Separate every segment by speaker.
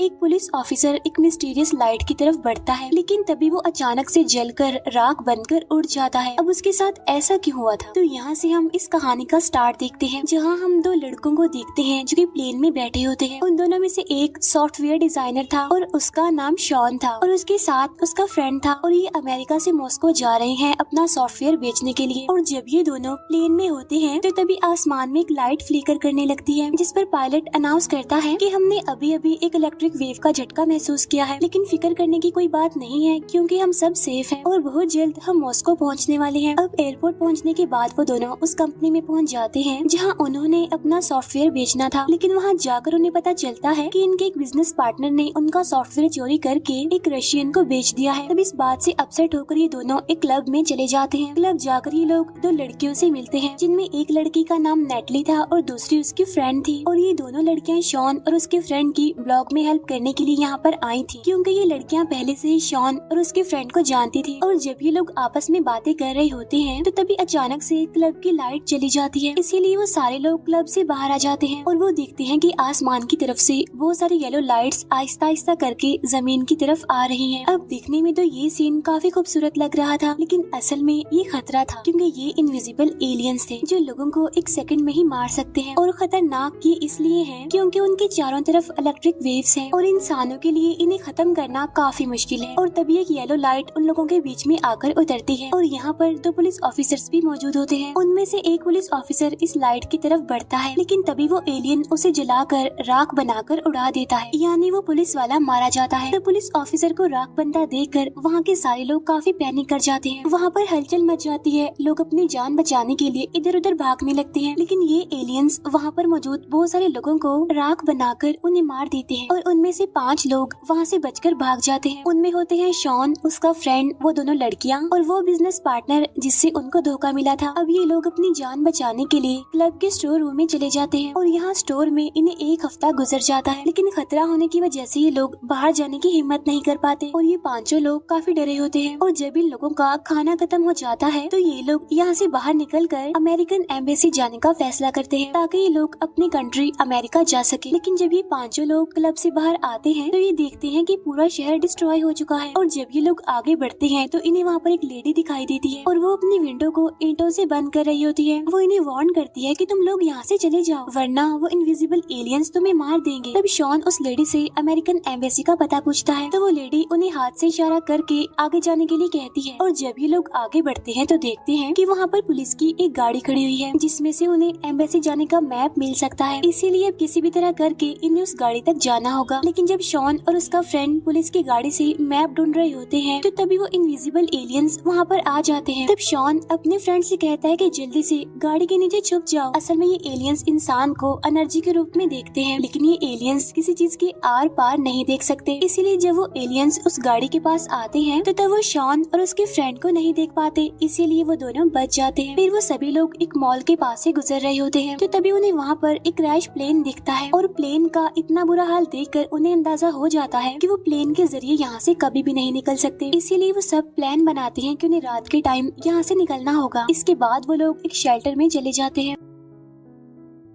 Speaker 1: एक police officer एक mysterious light की तरफ बढ़ता है, लेकिन तभी वो अचानक से जलकर राख बनकर उड़ जाता है। अब उसके साथ ऐसा क्यों हुआ था? तो यहाँ से हम इस कहानी का स्टार्ट देखते हैं, जहाँ हम दो लड़कों को देखते हैं जो कि प्लेन में बैठे होते हैं। उन दोनों में से एक सॉफ्टवेयर डिजाइनर था और उसका नाम शॉन था, और उसके साथ उसका फ्रेंड था, और ये अमेरिका से मॉस्को जा रहे हैं अपना सॉफ्टवेयर बेचने के लिए। और जब ये दोनों प्लेन में होते हैं तो तभी आसमान में एक लाइट फ्लिकर करने लगती है, जिस पर पायलट अनाउंस करता है कि हमने अभी अभी एक इलेक्ट्रिक वेव का झटका महसूस किया है, लेकिन फिक्र करने की कोई बात नहीं है क्योंकि हम सब सेफ हैं और बहुत जल्द हम मॉस्को पहुंचने वाले हैं। अब एयरपोर्ट पहुंचने के बाद वो दोनों उस कंपनी में पहुंच जाते हैं जहां उन्होंने अपना सॉफ्टवेयर बेचना था, लेकिन वहां जाकर उन्हें पता चलता है कि इनके एक बिजनेस पार्टनर ने उनका सॉफ्टवेयर चोरी करके एक रशियन को बेच दिया है। तब इस बात से अपसेट होकर ये दोनों एक क्लब में चले जाते हैं। क्लब जाकर ये लोग दो लड़कियों से मिलते हैं, जिनमें एक लड़की का नाम नेटली था और दूसरी उसकी फ्रेंड थी। और ये दोनों लड़कियां शॉन और उसके फ्रेंड की ब्लॉग में हेल्प करने के लिए यहाँ पर आई थी, क्योंकि ये लड़कियां पहले से ही शॉन और उसके फ्रेंड को जानती थी। और जब ये लोग आपस में बातें कर रहे होते हैं तो तभी अचानक से क्लब की लाइट चली जाती है, इसीलिए वो सारे लोग क्लब से बाहर आ जाते हैं और वो देखते हैं कि आसमान की तरफ से बहुत सारी येलो लाइट्स आहिस्ता आहिस्ता करके जमीन की तरफ आ रही हैं। अब देखने में तो ये सीन काफी खूबसूरत लग रहा था, लेकिन असल में ये खतरा था, क्योंकि ये इनविजिबल एलियंस थे जो लोगों को एक सेकंड में ही मार सकते हैं। और खतरनाक ये इसलिए है क्योंकि उनके चारों तरफ इलेक्ट्रिक वेव्स हैं और इंसानों के लिए इन्हें खत्म करना काफी मुश्किल है। और तभी एक येलो लाइट उन लोगों के बीच में आकर उतरती है और यहाँ पर दो पुलिस ऑफिसर्स भी मौजूद होते हैं। उनमें से एक पुलिस ऑफिसर इस लाइट की तरफ बढ़ता है, लेकिन तभी वो एलियन उसे जलाकर राख बनाकर उड़ा देता है, यानी वो पुलिस वाला मारा जाता है। तो पुलिस ऑफिसर को राख बनता देखकर वहाँ के सारे लोग काफी पैनिक कर जाते हैं। वहाँ पर हलचल मच जाती है, लोग अपनी जान बचाने के लिए इधर उधर भागने लगते हैं, लेकिन ये एलियंस वहाँ पर मौजूद बहुत सारे लोगों को राख बनाकर उन्हें मार देते हैं। और उनमें से 5 लोग वहाँ से बचकर भाग जाते हैं। उनमें होते हैं शॉन, उसका फ्रेंड, वो दोनों लड़कियाँ और वो बिजनेस पार्टनर जिससे उनको धोखा मिला था। अब ये लोग अपनी जान बचाने के लिए क्लब के स्टोर रूम में चले जाते हैं और यहाँ स्टोर में इन्हें एक हफ्ता गुजर जाता है, लेकिन खतरा होने की वजह से ये लोग बाहर जाने की हिम्मत नहीं कर पाते और ये 5 लोग काफी डरे होते हैं। और जब इन लोगों का खाना खत्म हो जाता है तो ये लोग यहाँ से बाहर निकलकर अमेरिकन एम्बेसी जाने का फैसला करते हैं, ताकि ये लोग अपनी कंट्री अमेरिका जा सके। लेकिन जब ये 5 लोग क्लब से बाहर आते हैं तो ये देखते हैं कि पूरा शहर डिस्ट्रॉय हो चुका है। और जब ये लोग आगे बढ़ते हैं तो इन्हें वहाँ पर एक लेडी दिखाई देती है और वो अपनी विंडो को ईंटों से बंद कर रही होती है। वो इन्हें वार्न करती है कि तुम लोग यहाँ से चले जाओ, वरना वो इनविजिबल एलियंस तुम्हें मार देंगे। तब शॉन उस लेडी से अमेरिकन एम्बेसी का पता पूछता है, तो वो लेडी उन्हें हाथ से इशारा करके आगे जाने के लिए कहती है। और जब ये लोग आगे बढ़ते हैं तो देखते हैं कि वहाँ पर पुलिस की एक गाड़ी खड़ी हुई है, जिसमें से उन्हें एम्बेसी जाने का मैप मिल सकता है। इसीलिए अब किसी भी तरह करके इन्हें उस गाड़ी तक जाना होगा। लेकिन जब शॉन और उसका फ्रेंड पुलिस की गाड़ी से मैप ढूंढ रहे होते हैं तो तभी वो इनविजिबल एलियंस वहाँ पर आ जाते हैं। तब शॉन अपने फ्रेंड से कहता है कि जल्दी से गाड़ी के नीचे छुप जाओ। असल में ये एलियंस इंसान को एनर्जी के रूप में देखते हैं, लेकिन ये एलियंस किसी चीज के आर पार नहीं देख सकते। इसीलिए जब वो एलियंस उस गाड़ी के पास आते हैं तो तब वो शॉन और उसके फ्रेंड को नहीं देख पाते, इसीलिए वो दोनों बच जाते हैं। फिर वो सभी लोग एक मॉल के पास से गुजर रहे होते हैं तो तभी उन्हें वहाँ पर एक क्रैश प्लेन दिखता है और प्लेन का इतना बुरा हाल देखकर उन्हें अंदाजा हो जाता है कि वो प्लेन के जरिए यहाँ से कभी भी नहीं निकल सकते। इसीलिए वो सब प्लान बनाते हैं कि उन्हें रात के टाइम यहाँ से निकलना होगा। इसके बाद वो लोग एक शेल्टर में चले जाते हैं।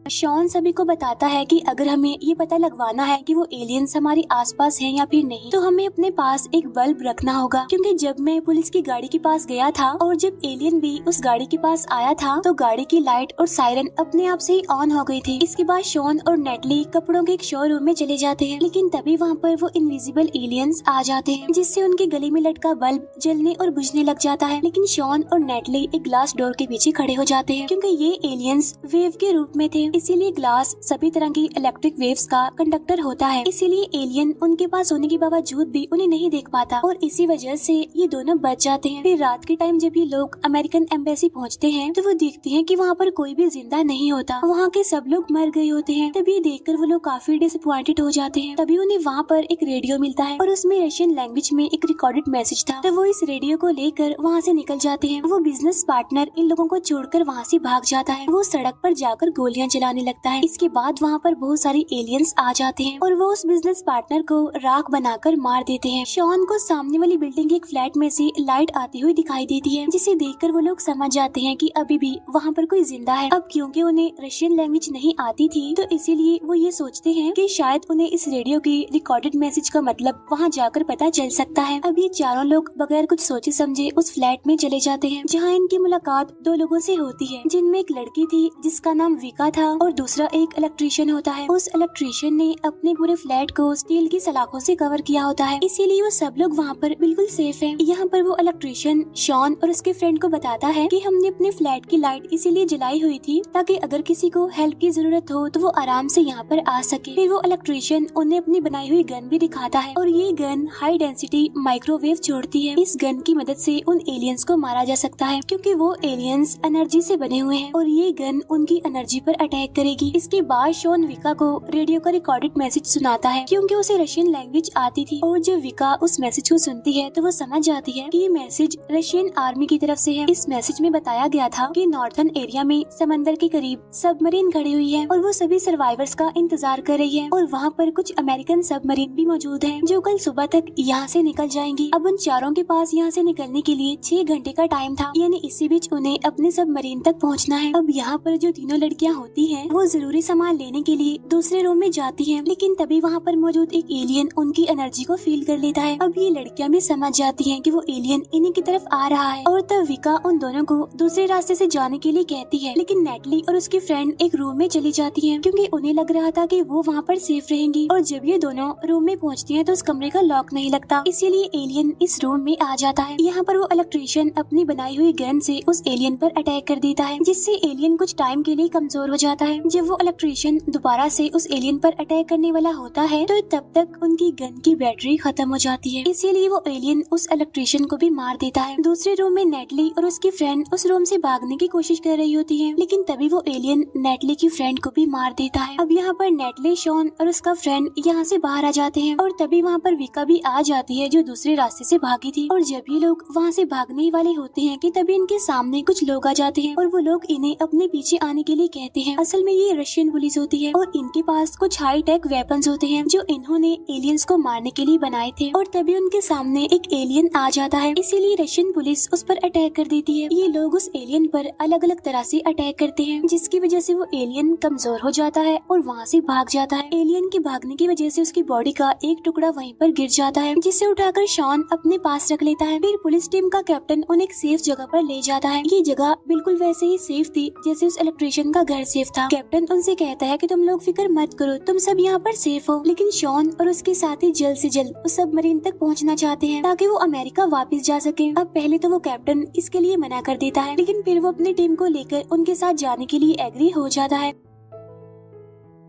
Speaker 1: शॉन सभी को बताता है कि अगर हमें ये पता लगवाना है कि वो एलियंस हमारे आसपास हैं या फिर नहीं, तो हमें अपने पास एक बल्ब रखना होगा, क्योंकि जब मैं पुलिस की गाड़ी के पास गया था और जब एलियन भी उस गाड़ी के पास आया था तो गाड़ी की लाइट और सायरन अपने आप से ही ऑन हो गई थी। इसके बाद शॉन और नेटली कपड़ों के एक शोरूम में चले जाते हैं, लेकिन तभी वहाँ पर वो इनविजिबल एलियंस आ जाते हैं, जिससे उनके गले में लटका बल्ब जलने और बुझने लग जाता है। लेकिन शॉन और नेटली एक ग्लास डोर के पीछे खड़े हो जाते हैं, क्योंकि ये एलियंस वेव के रूप में थे। इसीलिए ग्लास सभी तरह की इलेक्ट्रिक वेव्स का कंडक्टर होता है, इसीलिए एलियन उनके पास होने के बावजूद भी उन्हें नहीं देख पाता और इसी वजह से ये दोनों बच जाते हैं। फिर रात के टाइम जब ये लोग अमेरिकन एम्बेसी पहुंचते हैं तो वो देखते हैं कि वहाँ पर कोई भी जिंदा नहीं होता, वहाँ के सब लोग मर गए होते हैं। तभी ये देखकर वो लोग काफी डिसअपॉइंटेड हो जाते हैं। तभी उन्हें वहाँ पर एक रेडियो मिलता है और उसमें रशियन लैंग्वेज में एक रिकॉर्डेड मैसेज था। तो वो इस रेडियो को लेकर वहाँ से निकल जाते हैं। वो बिजनेस पार्टनर इन लोगों को छोड़कर वहाँ से भाग जाता है। वो सड़क पर जाकर गोलियां आने लगता है। इसके बाद वहाँ पर बहुत सारे एलियंस आ जाते हैं और वो उस बिजनेस पार्टनर को राख बनाकर मार देते हैं। शॉन को सामने वाली बिल्डिंग के एक फ्लैट में से लाइट आती हुई दिखाई देती है, जिसे देखकर वो लोग समझ जाते हैं कि अभी भी वहाँ पर कोई जिंदा है। अब क्योंकि उन्हें रशियन लैंग्वेज नहीं आती थी, तो इसीलिए वो ये सोचते हैं कि शायद उन्हें इस रेडियो के रिकॉर्डेड मैसेज का मतलब वहाँ जाकर पता चल सकता है। अब ये चारों लोग बगैर कुछ सोचे समझे उस फ्लैट में चले जाते हैं, जहाँ इनकी मुलाकात दो लोगों से होती है, जिनमें एक लड़की थी जिसका नाम विका था और दूसरा एक इलेक्ट्रीशियन होता है। उस इलेक्ट्रीशियन ने अपने पूरे फ्लैट को स्टील की सलाखों से कवर किया होता है, इसीलिए वो सब लोग वहाँ पर बिल्कुल सेफ हैं। यहाँ पर वो इलेक्ट्रीशियन शॉन और उसके फ्रेंड को बताता है कि हमने अपने फ्लैट की लाइट इसीलिए जलाई हुई थी ताकि अगर किसी को हेल्प की जरूरत हो तो वो आराम से यहाँ पर आ सके। फिर वो इलेक्ट्रीशियन उन्हें अपनी बनाई हुई गन भी दिखाता है और ये गन हाई डेंसिटी माइक्रोवेव छोड़ती है। इस गन की मदद से उन एलियंस को मारा जा सकता है, क्योंकि वो एलियंस एनर्जी से बने हुए हैं और ये गन उनकी एनर्जी पर अटैक करेगी। इसके बाद शॉन विका को रेडियो का रिकॉर्डेड मैसेज सुनाता है, क्योंकि उसे रशियन लैंग्वेज आती थी। और जब विका उस मैसेज को सुनती है तो वो समझ जाती है कि ये मैसेज रशियन आर्मी की तरफ से है। इस मैसेज में बताया गया था कि नॉर्थन एरिया में समंदर के करीब सबमरीन खड़ी हुई है और वो सभी सर्वाइवर्स का इंतजार कर रही है, और वहाँ पर कुछ अमेरिकन सबमरीन भी मौजूद हैं जो कल सुबह तक यहाँ से निकल जाएंगी। अब उन चारों के पास यहाँ से निकलने के लिए 6 घंटे का टाइम था, यानी इसी बीच उन्हें अपने सबमरीन तक पहुँचना है। अब यहाँ पर जो तीनों लड़कियाँ होती हैं वो जरूरी सामान लेने के लिए दूसरे रूम में जाती हैं, लेकिन तभी वहाँ पर मौजूद एक एलियन उनकी एनर्जी को फील कर लेता है। अब ये लड़कियाँ भी समझ जाती हैं कि वो एलियन इन्हीं की तरफ आ रहा है, और तब विका उन दोनों को दूसरे रास्ते से जाने के लिए कहती है, लेकिन नेटली और उसकी फ्रेंड एक रूम में चली जाती हैं, क्योंकि उन्हें लग रहा था कि वो वहाँ पर सेफ रहेंगी। और जब ये दोनों रूम में पहुँचती हैं तो उस कमरे का लॉक नहीं लगता, इसीलिए एलियन इस रूम में आ जाता है। यहाँ पर वो इलेक्ट्रीशियन अपनी बनाई हुई गन से उस एलियन पर अटैक कर देता है, जिससे एलियन कुछ टाइम के लिए कमजोर हो जाता है। जब वो इलेक्ट्रीशियन दोबारा से उस एलियन पर अटैक करने वाला होता है तो तब तक उनकी गन की बैटरी खत्म हो जाती है, इसीलिए वो एलियन उस इलेक्ट्रीशियन को भी मार देता है। दूसरे रूम में नेटली और उसकी फ्रेंड उस रूम से भागने की कोशिश कर रही होती है, लेकिन तभी वो एलियन नेटली की फ्रेंड को भी मार देता है। अब यहाँ पर नेटली, शॉन और उसका फ्रेंड यहाँ से बाहर आ जाते हैं, और तभी वहाँ पर विका भी आ जाती है जो दूसरे रास्ते से भागी थी। और जब ये लोग वहाँ से भागने वाले होते हैं कि तभी इनके सामने कुछ लोग आ जाते हैं और वो लोग इन्हें अपने पीछे आने के लिए कहते हैं। असल में ये रशियन पुलिस होती है और इनके पास कुछ हाई टेक वेपन्स होते हैं जो इन्होंने एलियंस को मारने के लिए बनाए थे। और तभी उनके सामने एक एलियन आ जाता है, इसीलिए रशियन पुलिस उस पर अटैक कर देती है। ये लोग उस एलियन पर अलग अलग तरह से अटैक करते हैं, जिसकी वजह से वो एलियन कमजोर हो जाता है और वहाँ से भाग जाता है। एलियन के भागने की वजह से उसकी बॉडी का एक टुकड़ा वहीं पर गिर जाता है, जिसे उठाकर शॉन अपने पास रख लेता है। फिर पुलिस टीम का कैप्टन उन्हें एक सेफ जगह पर ले जाता है। ये जगह बिल्कुल वैसे ही सेफ थी जैसे उस इलेक्ट्रीशियन का घर सेफ था। कैप्टन उनसे कहता है कि तुम लोग फिक्र मत करो, तुम सब यहाँ पर सेफ हो। लेकिन शॉन और उसके साथी जल्द से जल्द उस सबमरीन तक पहुँचना चाहते हैं ताकि वो अमेरिका वापस जा सके। अब पहले तो वो कैप्टन इसके लिए मना कर देता है, लेकिन फिर वो अपनी टीम को लेकर उनके साथ जाने के लिए एग्री हो जाता है।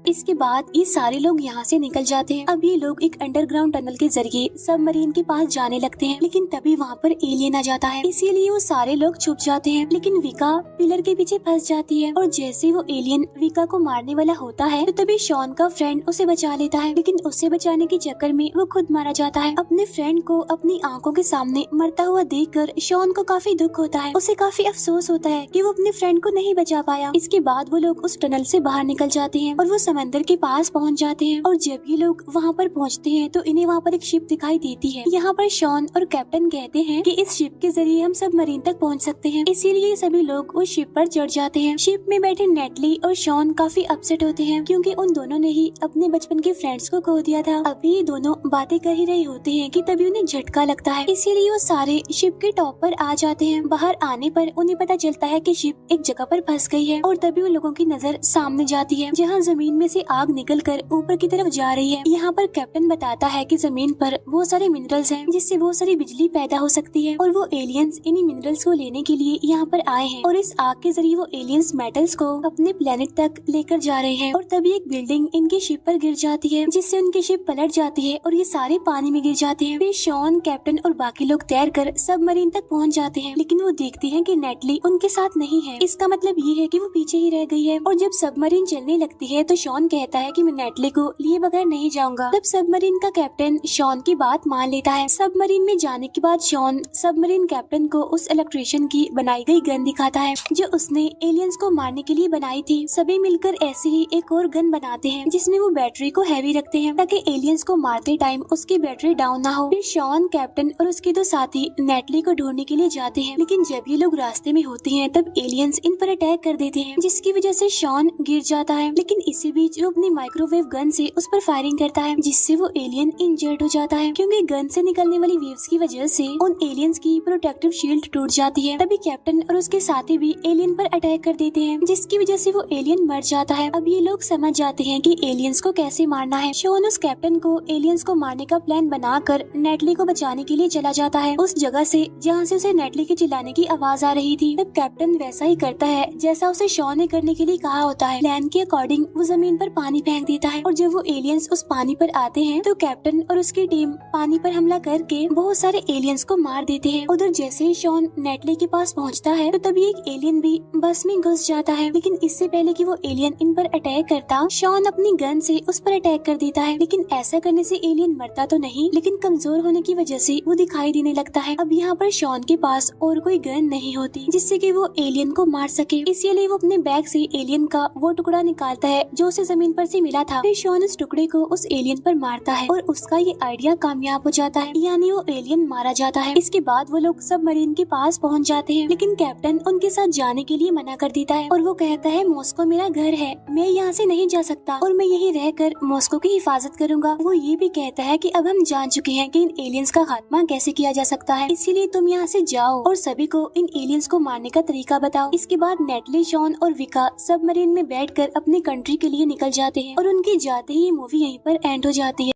Speaker 1: इसके बाद ये सारे लोग यहाँ से निकल जाते हैं। अब ये लोग एक अंडरग्राउंड टनल के जरिए सबमरीन के पास जाने लगते हैं, लेकिन तभी वहाँ पर एलियन आ जाता है, इसीलिए वो सारे लोग छुप जाते हैं। लेकिन विका पिलर के पीछे फंस जाती है, और जैसे वो एलियन विका को मारने वाला होता है तो तभी शॉन का फ्रेंड उसे बचा लेता है, लेकिन उसे बचाने के चक्कर में वो खुद मारा जाता है। अपने फ्रेंड को अपनी आंखों के सामने मरता हुआ देखकर शॉन को काफी दुख होता है। उसे काफी अफसोस होता है कि वो अपने फ्रेंड को नहीं बचा पाया। इसके बाद वो लोग उस टनल से बाहर निकल जाते हैं और वो समंदर के पास पहुंच जाते हैं। और जब ये लोग वहाँ पर पहुँचते हैं तो इन्हें वहाँ पर एक शिप दिखाई देती है। यहाँ पर शॉन और कैप्टन कहते हैं कि इस शिप के जरिए हम सबमरीन तक पहुँच सकते हैं, इसीलिए सभी लोग उस शिप पर चढ़ जाते हैं। शिप में बैठे नेटली और शॉन काफी अपसेट होते हैं, क्योंकि उन दोनों ने ही अपने बचपन के फ्रेंड्स को खो दिया था। अभी ये दोनों बातें कर ही रहे होते हैं कि तभी उन्हें झटका लगता है, इसीलिए वो सारे शिप के टॉप पर आ जाते हैं। बाहर आने पर उन्हें पता चलता है कि शिप एक जगह पर फंस गई है, और तभी उन लोगों की नजर सामने जाती है जहाँ जमीन में से आग निकलकर ऊपर की तरफ जा रही है। यहाँ पर कैप्टन बताता है कि जमीन पर बहुत सारे मिनरल्स हैं, जिससे बहुत सारी बिजली पैदा हो सकती है, और वो एलियंस इन्हीं मिनरल्स को लेने के लिए यहाँ पर आए हैं। और इस आग के जरिए वो एलियंस मेटल्स को अपने प्लेनेट तक लेकर जा रहे हैं। और तभी एक बिल्डिंग इनकी शिप पर गिर जाती है, जिससे उनकी शिप पलट जाती है और ये सारे पानी में गिर जाते हैं। फिर शॉन, कैप्टन और बाकी लोग तैरकर सबमरीन तक पहुँच जाते हैं, लेकिन वो देखते हैं कि नेटली उनके साथ नहीं है। इसका मतलब ये है कि वो पीछे ही रह गई है। और जब सबमरीन चलने लगती है तो शॉन शॉन कहता है कि मैं नेटली को लिए बगैर नहीं जाऊंगा। तब सबमरीन का कैप्टन शॉन की बात मान लेता है। सबमरीन में जाने के बाद शॉन सबमरीन कैप्टन को उस इलेक्ट्रिशियन की बनाई गई गन दिखाता है जो उसने एलियंस को मारने के लिए बनाई थी। सभी मिलकर ऐसे ही एक और गन बनाते हैं जिसमें वो बैटरी को हैवी रखते हैं ताकि एलियंस को मारते टाइम उसकी बैटरी डाउन ना हो। फिर शॉन, कैप्टन और उसके दो साथी नेटली को ढूंढने के लिए जाते हैं, लेकिन जब ये लोग रास्ते में होते हैं तब एलियंस इन पर अटैक कर देते हैं जिसकी वजह से शॉन गिर जाता है। लेकिन इसी बीच वो अपनी माइक्रोवेव गन से उस पर फायरिंग करता है जिससे वो एलियन इंजर्ड हो जाता है क्योंकि गन से निकलने वाली वेव्स की वजह से उन एलियंस की प्रोटेक्टिव शील्ड टूट जाती है। तभी कैप्टन और उसके साथी भी एलियन पर अटैक कर देते हैं जिसकी वजह से वो एलियन मर जाता है। अब ये लोग समझ जाते हैं कि एलियंस को कैसे मारना है। शॉन उस कैप्टन को एलियंस को मारने का प्लान बनाकर नेटली को बचाने के लिए चला जाता है उस जगह से जहाँ से उसे नेटली के चिल्लाने की आवाज आ रही थी। तब कैप्टन वैसा ही करता है जैसा उसे शॉन ने करने के लिए कहा होता है। प्लान के अकॉर्डिंग वो जमीन पर पानी फेंक देता है और जब वो एलियंस उस पानी पर आते हैं तो कैप्टन और उसकी टीम पानी पर हमला करके बहुत सारे एलियंस को मार देते हैं। उधर जैसे ही शॉन नेटली के पास पहुंचता है तो तभी एक एलियन भी बस में घुस जाता है, लेकिन इससे पहले कि वो एलियन इन पर अटैक करता शॉन अपनी गन से उस पर अटैक कर देता है। लेकिन ऐसा करने से एलियन मरता तो नहीं, लेकिन कमजोर होने की वजह से वो दिखाई देने लगता है। अब यहाँ पर शॉन के पास और कोई गन नहीं होती जिससे कि वो एलियन को मार सके, इसीलिए वो अपने बैग से एलियन का वो टुकड़ा निकालता है जो उसे जमीन पर से मिला था। फिर शॉन उस टुकड़े को उस एलियन पर मारता है और उसका ये आइडिया कामयाब हो जाता है, यानी वो एलियन मारा जाता है। इसके बाद वो लोग सबमरीन के पास पहुंच जाते हैं, लेकिन कैप्टन उनके साथ जाने के लिए मना कर देता है और वो कहता है मॉस्को मेरा घर है, मैं यहाँ से नहीं जा सकता और मैं यहीं रहकर मॉस्को की हिफाजत करूंगा। वो ये भी कहता है कि अब हम जान चुके हैं कि इन एलियंस का खात्मा कैसे किया जा सकता है, इसीलिए तुम यहाँ से जाओ और सभी को इन एलियंस को मारने का तरीका बताओ। इसके बाद नेटली, शॉन और विका सबमरीन में बैठकर अपनी कंट्री के लिए निकल जाते हैं और उनके जाते ही मूवी यहीं पर एंड हो जाती है।